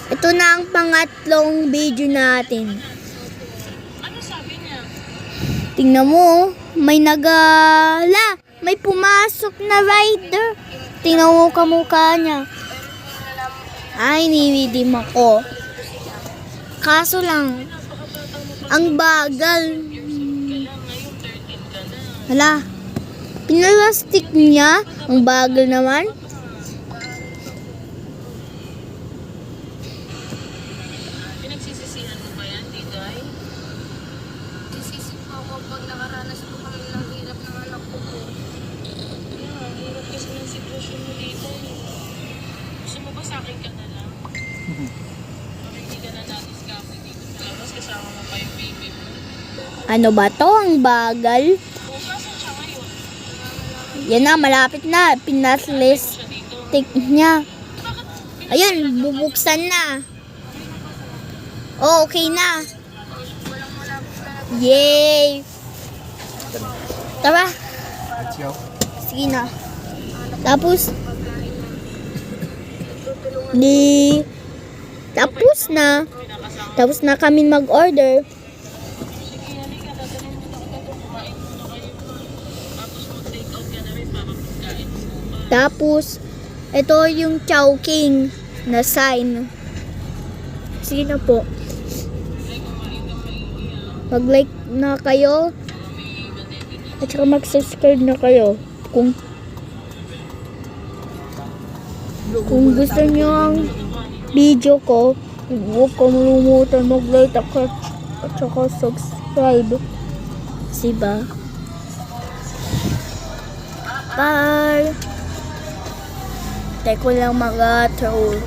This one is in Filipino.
Ito na ang pangatlong video natin. Ano sabi niya? Tingnan mo, may may pumasok na rider. Tingnan mo kamukha niya. Ay, ninidim ako. Kaso lang, ang bagal. Hala, pinalastik niya. Ang bagal naman. Pinagsisisihan mo ba yan, Diday? Sisisi po ako pag nakaranas po kami ng hirap ng anak ko po. Yeah, ang hirap kasi ng sitwasyon mo dito. Gusto mo ba sa akin ka na lang? Para hindi ka na nadiscover dito sa labas kasama mo pa yung baby mo. Ano ba to? Ang bagal. Kung saan siya ngayon? Yan na, malapit na. Pinaslis Siya dito. stick niya. Ayun, bubuksan na. Oh, okay na. Yay! Tara. Sige na. Tapos tapos na kami mag-order. Sige, halika. Dadalhin mo na kita doon. Kumain muna kayo. Tapos mag-take out ka na rin para pagkain mo bukas. Tapos ito yung Chowking na sign. Sige na po. Mag-like na kayo. At saka mag-subscribe na kayo. Kung gusto nyo ang video ko, huwag kamalimutan mag-like at saka subscribe. Diba? Bye! Teko lang mga troll.